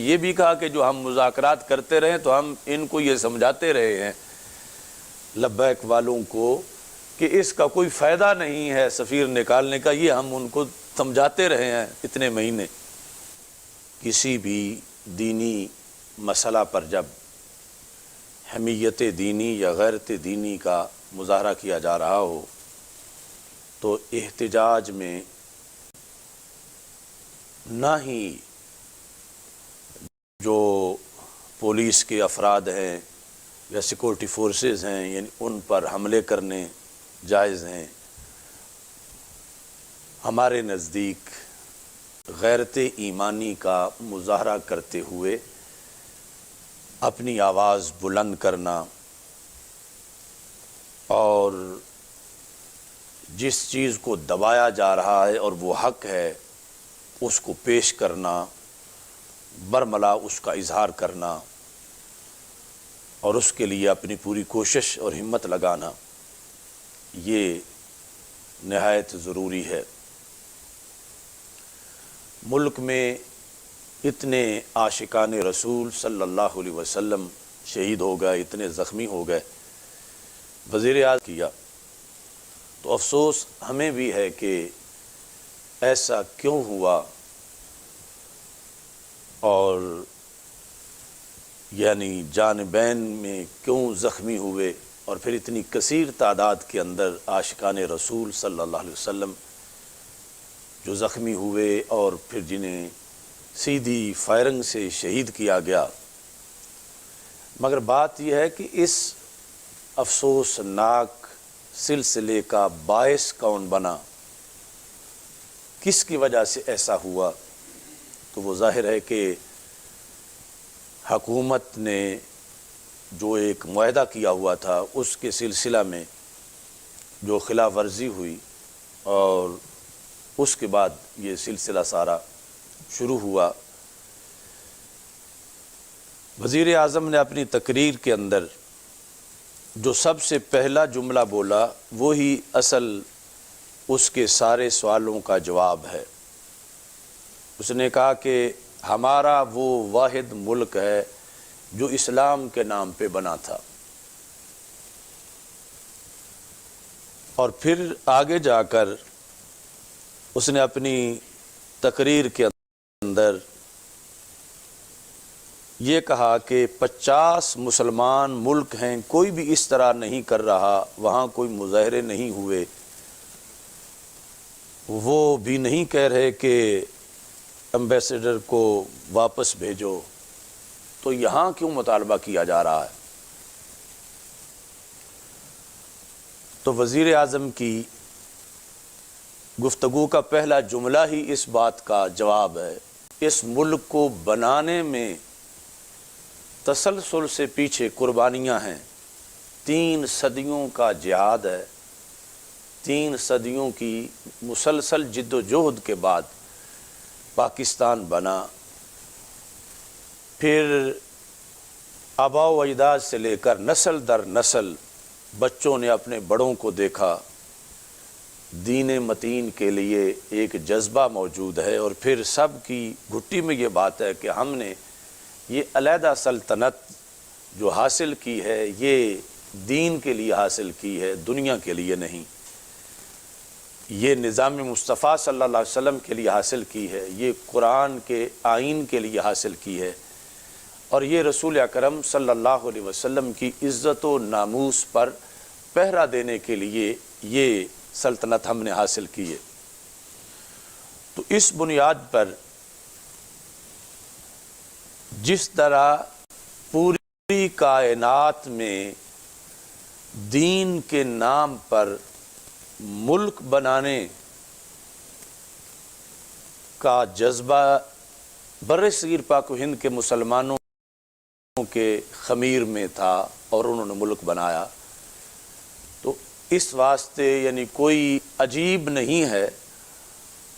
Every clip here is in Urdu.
یہ بھی کہا کہ جو ہم مذاکرات کرتے رہیں تو ہم ان کو یہ سمجھاتے رہے ہیں لبیک والوں کو کہ اس کا کوئی فائدہ نہیں ہے سفیر نکالنے کا، یہ ہم ان کو سمجھاتے رہے ہیں اتنے مہینے۔ کسی بھی دینی مسئلہ پر جب حمیت دینی یا غیرت دینی کا مظاہرہ کیا جا رہا ہو تو احتجاج میں نہ ہی جو پولیس کے افراد ہیں یا سیکورٹی فورسز ہیں یعنی ان پر حملے کرنے جائز ہیں۔ ہمارے نزدیک غیرت ایمانی کا مظاہرہ کرتے ہوئے اپنی آواز بلند کرنا اور جس چیز کو دبایا جا رہا ہے اور وہ حق ہے اس کو پیش کرنا، برملا اس کا اظہار کرنا اور اس کے لیے اپنی پوری کوشش اور ہمت لگانا، یہ نہایت ضروری ہے۔ ملک میں اتنے عاشقان رسول صلی اللہ علیہ وسلم شہید ہو گئے، اتنے زخمی ہو گئے، وزیر اعظم کیا تو افسوس ہمیں بھی ہے کہ ایسا کیوں ہوا اور یعنی جانبین میں کیوں زخمی ہوئے اور پھر اتنی کثیر تعداد کے اندر عاشقان رسول صلی اللہ علیہ وسلم جو زخمی ہوئے اور پھر جنہیں سیدھی فائرنگ سے شہید کیا گیا۔ مگر بات یہ ہے کہ اس افسوسناک سلسلے کا باعث کون بنا، کس کی وجہ سے ایسا ہوا، تو وہ ظاہر ہے کہ حکومت نے جو ایک معاہدہ کیا ہوا تھا اس کے سلسلہ میں جو خلاف ورزی ہوئی اور اس کے بعد یہ سلسلہ سارا شروع ہوا۔ وزیر اعظم نے اپنی تقریر کے اندر جو سب سے پہلا جملہ بولا وہی اصل اس کے سارے سوالوں کا جواب ہے۔ اس نے کہا کہ ہمارا وہ واحد ملک ہے جو اسلام کے نام پہ بنا تھا، اور پھر آگے جا کر اس نے اپنی تقریر کے اندر یہ کہا کہ 50 مسلمان ملک ہیں، کوئی بھی اس طرح نہیں کر رہا، وہاں کوئی مظاہرے نہیں ہوئے، وہ بھی نہیں کہہ رہے کہ ایمبیسڈر کو واپس بھیجو، تو یہاں کیوں مطالبہ کیا جا رہا ہے؟ تو وزیر اعظم کی گفتگو کا پہلا جملہ ہی اس بات کا جواب ہے۔ اس ملک کو بنانے میں تسلسل سے پیچھے قربانیاں ہیں، 3 صدیوں کا جہاد ہے، 3 صدیوں کی مسلسل جد و جہد کے بعد پاکستان بنا۔ پھر آباء و اجداد سے لے کر نسل در نسل بچوں نے اپنے بڑوں کو دیکھا، دین متین کے لیے ایک جذبہ موجود ہے، اور پھر سب کی گھٹی میں یہ بات ہے کہ ہم نے یہ علیحدہ سلطنت جو حاصل کی ہے یہ دین کے لیے حاصل کی ہے، دنیا کے لیے نہیں۔ یہ نظام مصطفیٰ صلی اللہ علیہ وسلم کے لیے حاصل کی ہے، یہ قرآن کے آئین کے لیے حاصل کی ہے، اور یہ رسول اکرم صلی اللہ علیہ وسلم کی عزت و ناموس پر پہرا دینے کے لیے یہ سلطنت ہم نے حاصل کی ہے۔ تو اس بنیاد پر جس طرح پوری کائنات میں دین کے نام پر ملک بنانے کا جذبہ برصغیر پاک و ہند کے مسلمانوں کے خمیر میں تھا اور انہوں نے ملک بنایا، تو اس واسطے یعنی کوئی عجیب نہیں ہے،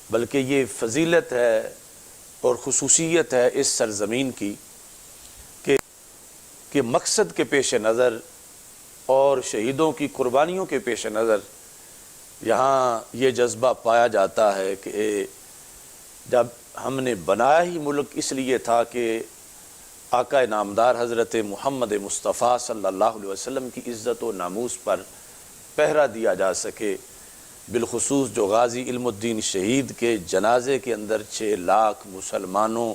بلکہ یہ فضیلت ہے اور خصوصیت ہے اس سرزمین کی کہ مقصد کے پیش نظر اور شہیدوں کی قربانیوں کے پیش نظر یہاں یہ جذبہ پایا جاتا ہے کہ جب ہم نے بنایا ہی ملک اس لیے تھا کہ آقا نامدار حضرت محمد مصطفیٰ صلی اللہ علیہ وسلم کی عزت و ناموس پر پہرا دیا جا سکے، بالخصوص جو غازی علم الدین شہید کے جنازے کے اندر 6 لاکھ مسلمانوں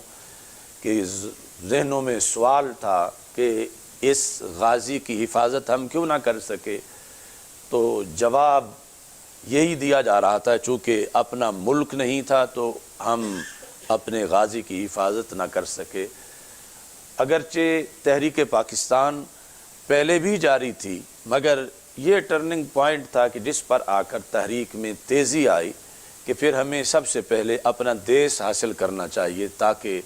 کے ذہنوں میں سوال تھا کہ اس غازی کی حفاظت ہم کیوں نہ کر سکے، تو جواب یہی دیا جا رہا تھا چونکہ اپنا ملک نہیں تھا تو ہم اپنے غازی کی حفاظت نہ کر سکے۔ اگرچہ تحریک پاکستان پہلے بھی جاری تھی، مگر یہ ٹرننگ پوائنٹ تھا کہ جس پر آ کر تحریک میں تیزی آئی کہ پھر ہمیں سب سے پہلے اپنا دیس حاصل کرنا چاہیے، تاکہ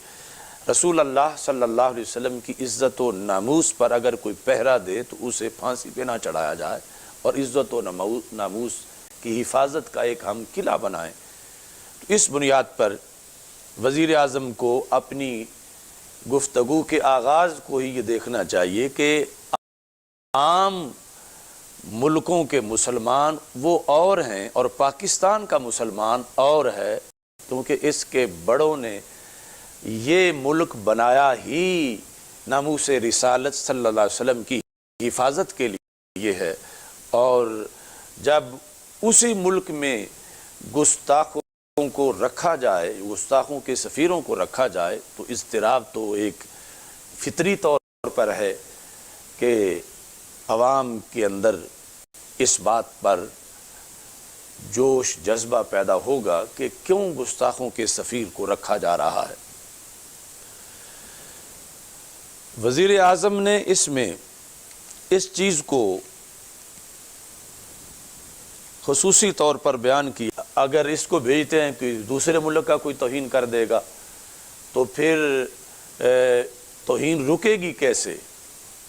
رسول اللہ صلی اللہ علیہ وسلم کی عزت و ناموس پر اگر کوئی پہرا دے تو اسے پھانسی پہ نہ چڑھایا جائے، اور عزت و ناموس کی حفاظت کا ایک ہم قلعہ بنائیں۔ تو اس بنیاد پر وزیر اعظم کو اپنی گفتگو کے آغاز کو ہی یہ دیکھنا چاہیے کہ عام ملکوں کے مسلمان وہ اور ہیں اور پاکستان کا مسلمان اور ہے، کیونکہ اس کے بڑوں نے یہ ملک بنایا ہی ناموس رسالت صلی اللہ علیہ وسلم کی حفاظت کے لیے ہے، اور جب اسی ملک میں گستاخوں کو رکھا جائے، گستاخوں کے سفیروں کو رکھا جائے، تو اضطراب تو ایک فطری طور پر ہے کہ عوام کے اندر اس بات پر جوش جذبہ پیدا ہوگا کہ کیوں گستاخوں کے سفیر کو رکھا جا رہا ہے۔ وزیر اعظم نے اس چیز کو خصوصی طور پر بیان کیا، اگر اس کو بھیجتے ہیں کہ دوسرے ملک کا کوئی توہین کر دے گا تو پھر توہین رکے گی کیسے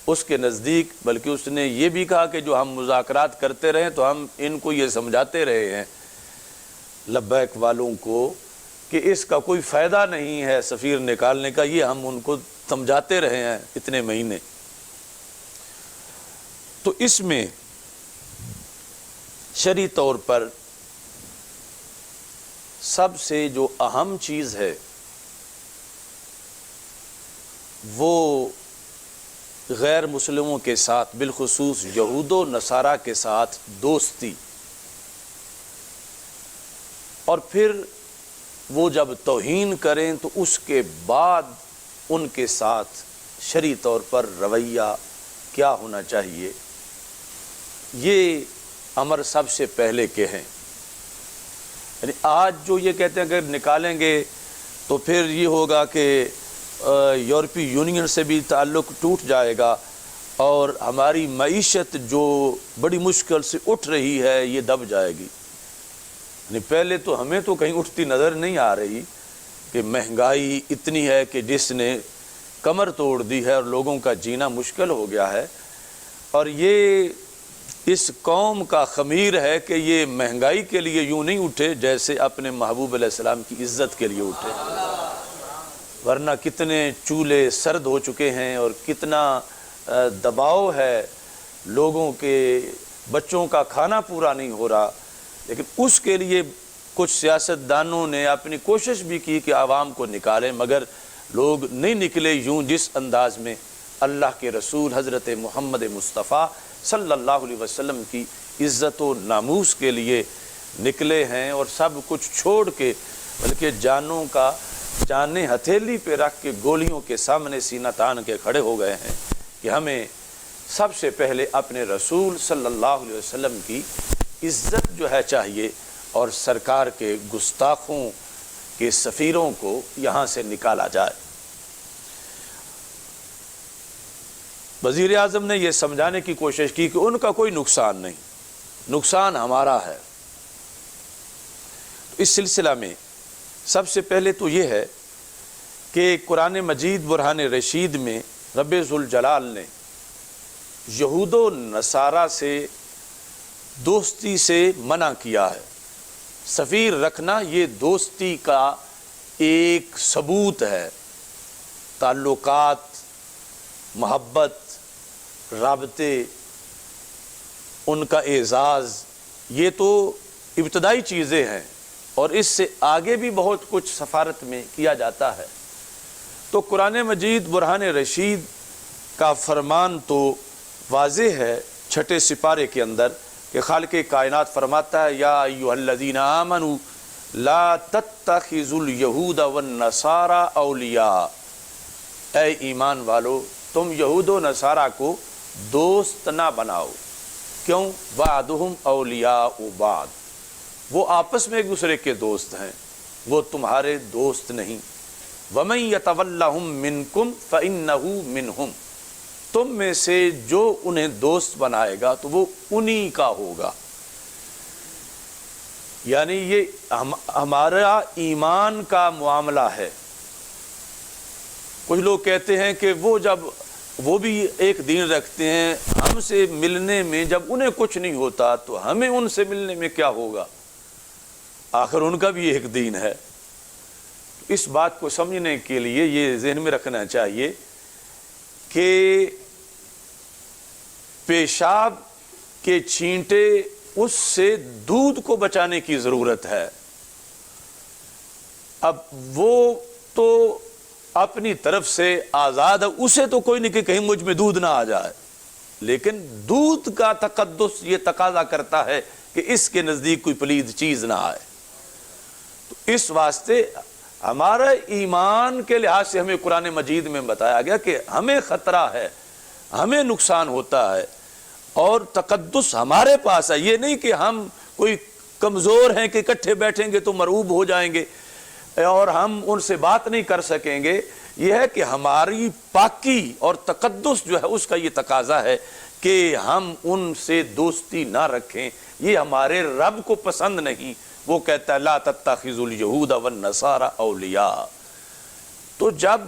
اس کے نزدیک، بلکہ اس نے یہ بھی کہا کہ جو ہم مذاکرات کرتے رہے تو ہم ان کو یہ سمجھاتے رہے ہیں لبیک والوں کو کہ اس کا کوئی فائدہ نہیں ہے سفیر نکالنے کا، یہ ہم ان کو سمجھاتے رہے ہیں اتنے مہینے۔ تو اس میں شرعی طور پر سب سے جو اہم چیز ہے وہ غیر مسلموں کے ساتھ، بالخصوص یہود و نصارہ کے ساتھ دوستی، اور پھر وہ جب توہین کریں تو اس کے بعد ان کے ساتھ شرعی طور پر رویہ کیا ہونا چاہیے، یہ امر سب سے پہلے کے ہیں۔ یعنی آج جو یہ کہتے ہیں کہ نکالیں گے تو پھر یہ ہوگا کہ یورپی یونین سے بھی تعلق ٹوٹ جائے گا اور ہماری معیشت جو بڑی مشکل سے اٹھ رہی ہے یہ دب جائے گی۔ یعنی پہلے تو ہمیں تو کہیں اٹھتی نظر نہیں آ رہی کہ مہنگائی اتنی ہے کہ جس نے کمر توڑ دی ہے اور لوگوں کا جینا مشکل ہو گیا ہے، اور یہ اس قوم کا خمیر ہے کہ یہ مہنگائی کے لیے یوں نہیں اٹھے جیسے اپنے محبوب علیہ السلام کی عزت کے لیے اٹھے، ورنہ کتنے چولہے سرد ہو چکے ہیں اور کتنا دباؤ ہے، لوگوں کے بچوں کا کھانا پورا نہیں ہو رہا، لیکن اس کے لیے کچھ سیاستدانوں نے اپنی کوشش بھی کی کہ عوام کو نکالیں، مگر لوگ نہیں نکلے یوں جس انداز میں اللہ کے رسول حضرت محمد مصطفیٰ صلی اللہ علیہ وسلم کی عزت و ناموس کے لیے نکلے ہیں، اور سب کچھ چھوڑ کے بلکہ جانیں ہتھیلی پہ رکھ کے گولیوں کے سامنے سینہ تان کے کھڑے ہو گئے ہیں کہ ہمیں سب سے پہلے اپنے رسول صلی اللہ علیہ وسلم کی عزت جو ہے چاہیے، اور سرکار کے گستاخوں کے سفیروں کو یہاں سے نکالا جائے۔ وزیر اعظم نے یہ سمجھانے کی کوشش کی کہ ان کا کوئی نقصان نہیں، نقصان ہمارا ہے۔ اس سلسلہ میں سب سے پہلے تو یہ ہے کہ قرآن مجید برہان رشید میں رب ذوالجلال نے یہود و نصارہ سے دوستی سے منع کیا ہے۔ سفیر رکھنا یہ دوستی کا ایک ثبوت ہے، تعلقات، محبت، رابطے، ان کا اعزاز، یہ تو ابتدائی چیزیں ہیں، اور اس سے آگے بھی بہت کچھ سفارت میں کیا جاتا ہے۔ تو قرآن مجید برہان رشید کا فرمان تو واضح ہے چھٹے سپارے کے اندر کہ خالق کائنات فرماتا ہے یا ایھا الذین آمنوا لا تتخذوا الیہود والنصارى اولیاء، اے ایمان والو تم یہود و نصارہ کو دوست نہ بناؤ۔ کیوں؟ بعضهم اولیاء بعض، وہ آپس میں ایک دوسرے کے دوست ہیں، وہ تمہارے دوست نہیں۔ وَمَن يَتَوَلَّهُم مِّنكُمْ فَإِنَّهُ مِنْهُمْ، تم میں سے جو انہیں دوست بنائے گا تو وہ انہی کا ہوگا۔ یعنی یہ ہمارا ایمان کا معاملہ ہے۔ کچھ لوگ کہتے ہیں کہ وہ بھی ایک دین رکھتے ہیں، ہم سے ملنے میں جب انہیں کچھ نہیں ہوتا تو ہمیں ان سے ملنے میں کیا ہوگا، آخر ان کا بھی ایک دین ہے۔ اس بات کو سمجھنے کے لیے یہ ذہن میں رکھنا چاہیے کہ پیشاب کے چھینٹے اس سے دودھ کو بچانے کی ضرورت ہے۔ اب وہ تو اپنی طرف سے آزاد ہے، اسے تو کوئی نہیں کہ کہیں مجھ میں دودھ نہ آ جائے، لیکن دودھ کا تقدس یہ تقاضا کرتا ہے کہ اس کے نزدیک کوئی پلید چیز نہ آئے۔ تو اس واسطے ہمارا ایمان کے لحاظ سے ہمیں قرآن مجید میں بتایا گیا کہ ہمیں خطرہ ہے، ہمیں نقصان ہوتا ہے، اور تقدس ہمارے پاس ہے۔ یہ نہیں کہ ہم کوئی کمزور ہیں کہ اکٹھے بیٹھیں گے تو مرعوب ہو جائیں گے اور ہم ان سے بات نہیں کر سکیں گے۔ یہ ہے کہ ہماری پاکی اور تقدس جو ہے اس کا یہ تقاضا ہے کہ ہم ان سے دوستی نہ رکھیں، یہ ہمارے رب کو پسند نہیں۔ وہ کہتا ہے لا تتخذوا الیہود والنصارى اولیاء۔ تو جب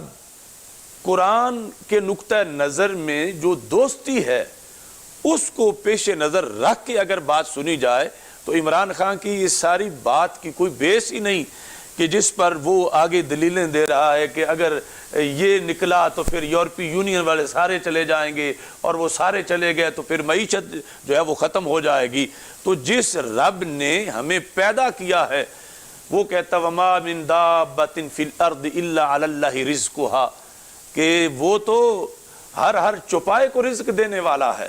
قرآن کے نقطہ نظر میں جو دوستی ہے اس کو پیش نظر رکھ کے اگر بات سنی جائے تو عمران خان کی اس ساری بات کی کوئی بیس ہی نہیں کہ جس پر وہ آگے دلیلیں دے رہا ہے کہ اگر یہ نکلا تو پھر یورپی یونین والے سارے چلے جائیں گے اور وہ سارے چلے گئے تو پھر معیشت جو ہے وہ ختم ہو جائے گی۔ تو جس رب نے ہمیں پیدا کیا ہے وہ کہتا وما من دابۃ فی الارض الا علی اللہ رزقها، کہ وہ تو ہر چوپائے کو رزق دینے والا ہے،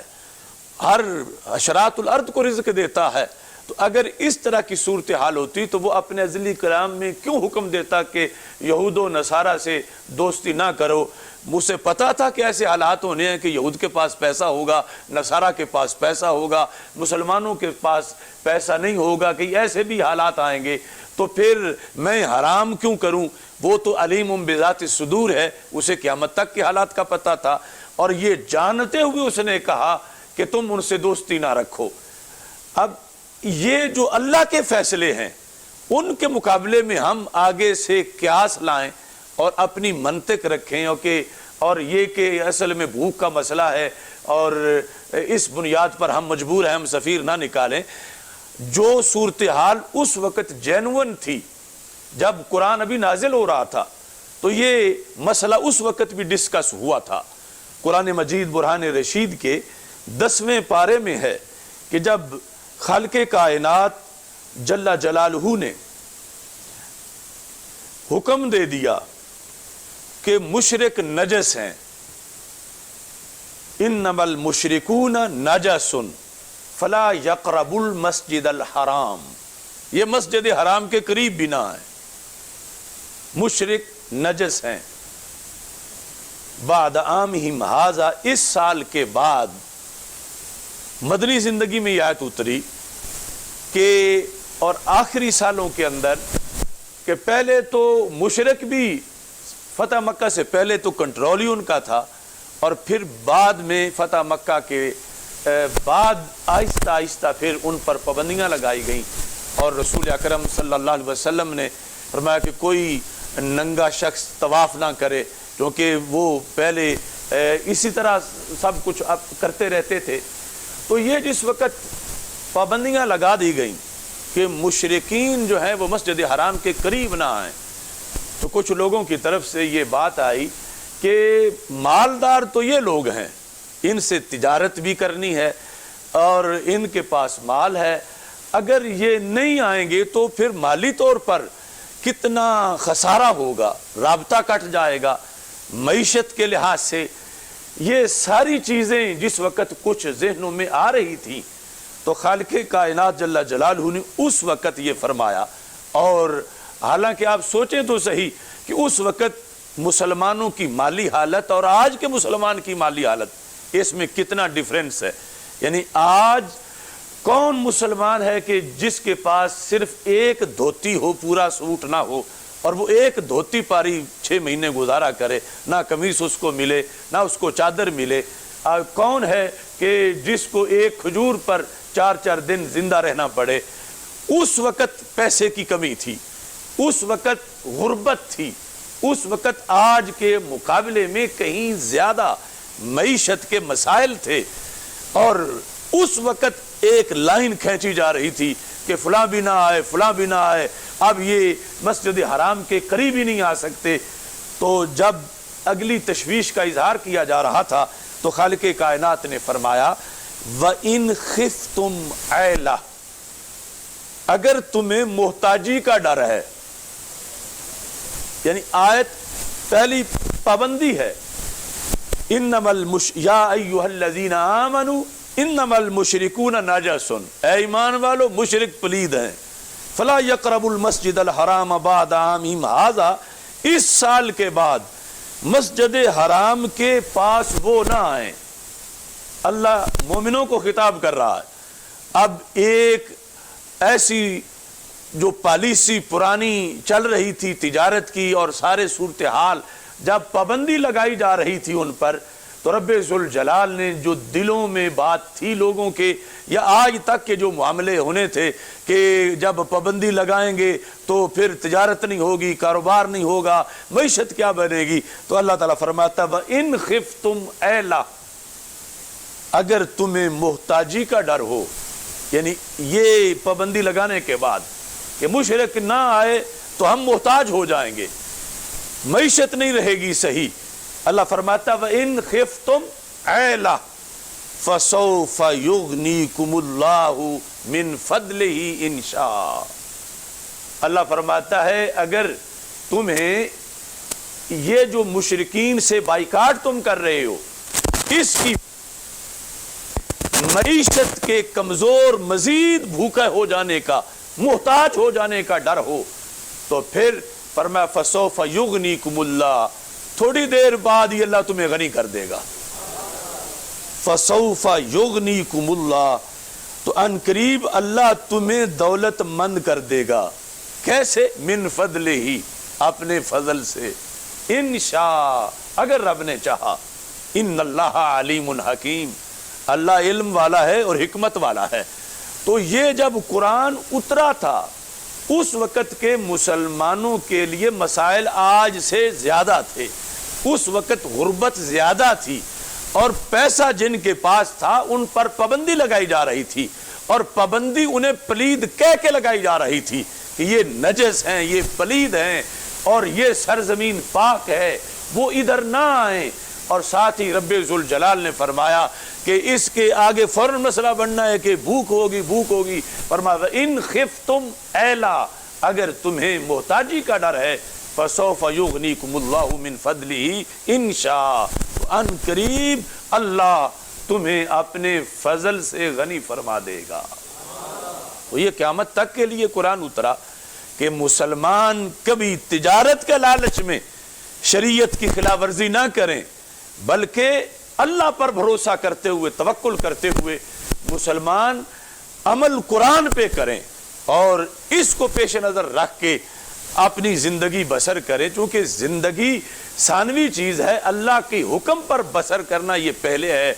ہر حشرات الارض کو رزق دیتا ہے۔ تو اگر اس طرح کی صورتحال ہوتی تو وہ اپنے ازلی کلام میں کیوں حکم دیتا کہ یہود و نصارہ سے دوستی نہ کرو؟ مجھے پتا تھا کہ ایسے حالات ہونے ہیں کہ یہود کے پاس پیسہ ہوگا، نصارہ کے پاس پیسہ ہوگا، مسلمانوں کے پاس پیسہ نہیں ہوگا، کہ ایسے بھی حالات آئیں گے، تو پھر میں حرام کیوں کروں؟ وہ تو علیم بذات الصدور ہے، اسے قیامت تک کے حالات کا پتہ تھا، اور یہ جانتے ہوئے اس نے کہا کہ تم ان سے دوستی نہ رکھو۔ اب یہ جو اللہ کے فیصلے ہیں ان کے مقابلے میں ہم آگے سے قیاس لائیں اور اپنی منطق رکھیں، اور یہ کہ اصل میں بھوک کا مسئلہ ہے اور اس بنیاد پر ہم مجبور ہیں ہم سفیر نہ نکالیں۔ جو صورتحال اس وقت جینون تھی جب قرآن ابھی نازل ہو رہا تھا تو یہ مسئلہ اس وقت بھی ڈسکس ہوا تھا۔ قرآن مجید برہان رشید کے 10ویں پارے میں ہے کہ جب خالق کائنات جل جلالہ نے حکم دے دیا کہ مشرک نجس ہیں، انما المشرکون نجس فلا یقربوا المسجد الحرام، یہ مسجد حرام کے قریب بھی نہ آئے، مشرک نجس ہیں۔ بعد عامہم ھذا، اس سال کے بعد مدنی زندگی میں یہ آیت اتری کہ اور آخری سالوں کے اندر کہ پہلے تو مشرک بھی فتح مکہ سے پہلے تو کنٹرول ہی ان کا تھا، اور پھر بعد میں فتح مکہ کے بعد آہستہ آہستہ پھر ان پر پابندیاں لگائی گئیں، اور رسول اکرم صلی اللہ علیہ وسلم نے فرمایا کہ کوئی ننگا شخص طواف نہ کرے، کیونکہ وہ پہلے اسی طرح سب کچھ کرتے رہتے تھے۔ تو یہ جس وقت پابندیاں لگا دی گئیں کہ مشرکین جو ہیں وہ مسجد حرام کے قریب نہ آئیں، تو کچھ لوگوں کی طرف سے یہ بات آئی کہ مالدار تو یہ لوگ ہیں، ان سے تجارت بھی کرنی ہے اور ان کے پاس مال ہے، اگر یہ نہیں آئیں گے تو پھر مالی طور پر کتنا خسارہ ہوگا، رابطہ کٹ جائے گا۔ معیشت کے لحاظ سے، یہ ساری چیزیں جس وقت کچھ ذہنوں میں آ رہی تھیں تو خالق کائنات جل جلالہ نے اس وقت یہ فرمایا۔ اور حالانکہ آپ سوچیں تو صحیح کہ اس وقت مسلمانوں کی مالی حالت اور آج کے مسلمان کی مالی حالت، اس میں کتنا ڈیفرنس ہے۔ یعنی آج کون مسلمان ہے کہ جس کے پاس صرف ایک دھوتی ہو، پورا سوٹ نہ ہو، اور وہ ایک دھوتی پاری 6 مہینے گزارا کرے، نہ قمیص اس کو ملے نہ اس کو چادر ملے؟ کون ہے کہ جس کو ایک کھجور پر 4 دن زندہ رہنا پڑے؟ اس وقت پیسے کی کمی تھی، اس وقت غربت تھی، اس وقت آج کے مقابلے میں کہیں زیادہ معیشت کے مسائل تھے، اور اس وقت ایک لائن کھینچی جا رہی تھی کہ فلاں بھی نہ آئے، فلاں بھی نہ آئے، اب یہ مسجد حرام کے قریب ہی نہیں آ سکتے۔ تو جب اگلی تشویش کا اظہار کیا جا رہا تھا تو خالق کائنات نے فرمایا وَإِنْ خِفْتُمْ عَيْلَةً، اگر تمہیں محتاجی کا ڈر ہے، یعنی آیت پہلی پابندی ہے، یا ایھا الذین آمنوا انما المشرکون نجس، اے ایمان والو مشرک پلید ہیں، فلا یقربوا المسجد الحرام بعد عامہم ھذا، اس سال کے بعد مسجد حرام کے پاس وہ نہ آئیں۔ اللہ مومنوں کو خطاب کر رہا ہے۔ اب ایک ایسی جو پالیسی پرانی چل رہی تھی تجارت کی اور سارے صورتحال، جب پابندی لگائی جا رہی تھی ان پر، تو رب ذوالجلال نے جو دلوں میں بات تھی لوگوں کے، یا آج تک کے جو معاملے ہونے تھے کہ جب پابندی لگائیں گے تو پھر تجارت نہیں ہوگی، کاروبار نہیں ہوگا، معیشت کیا بنے گی، تو اللہ تعالیٰ فرماتا وَإِنْ خِفْتُمْ عَيْلَةً، اگر تمہیں محتاجی کا ڈر ہو، یعنی یہ پابندی لگانے کے بعد کہ مشرک نہ آئے تو ہم محتاج ہو جائیں گے، معیشت نہیں رہے گی صحیح، اللہ فرماتا وَإِنْ خِفْتُمْ عَيْلَةً فَسَوْفَ يُغْنِيكُمُ اللَّهُ مِنْ فَضْلِهِ إِنْ شَاءَ، اللہ فرماتا ہے اگر تمہیں یہ جو مشرکین سے بائیکاٹ تم کر رہے ہو، اس کی معیشت کے کمزور، مزید بھوکا ہو جانے کا، محتاج ہو جانے کا ڈر ہو، تو پھر فرمایا فَسَوْفَ يُغْنِيكُمُ اللَّهُ، تھوڑی دیر بعد یہ اللہ تمہیں غنی کر دے گا۔ فَسَوْفَ يُغْنِيكُمُ اللَّهُ، تو ان قریب اللہ تمہیں دولت مند کر دے گا۔ کیسے؟ من فضلہ، اپنے فضل سے، انشاء، اگر رب نے چاہا۔ ان اللہ علیم حکیم، اللہ علم والا ہے اور حکمت والا ہے۔ تو یہ جب قرآن اترا تھا اس وقت کے مسلمانوں کے لیے مسائل آج سے زیادہ تھے، اس وقت غربت زیادہ تھی، اور پیسہ جن کے پاس تھا ان پر پابندی لگائی جا رہی تھی، اور پابندی انہیں پلید کہہ کے لگائی جا رہی تھی کہ یہ نجس ہیں، یہ پلید ہیں، اور یہ سرزمین پاک ہے، وہ ادھر نہ آئیں۔ اور ساتھ ہی رب ذوالجلال نے فرمایا کہ اس کے آگے فوراً مسئلہ بننا ہے کہ بھوک ہوگی، بھوک ہوگی، فرمایا ان خفتم عیلا، اگر تمہیں محتاجی کا ڈر ہے، فسوف یغنیکم اللہ من فضلہ ان شاء، ان قریب اللہ تمہیں اپنے فضل سے غنی فرما دے گا۔ تو یہ قیامت تک کے لیے قرآن اترا کہ مسلمان کبھی تجارت کے لالچ میں شریعت کی خلاف ورزی نہ کریں، بلکہ اللہ پر بھروسہ کرتے ہوئے، توکل کرتے ہوئے مسلمان عمل قرآن پہ کریں، اور اس کو پیش نظر رکھ کے اپنی زندگی بسر کریں، چونکہ زندگی ثانوی چیز ہے، اللہ کی حکم پر بسر کرنا یہ پہلے ہے۔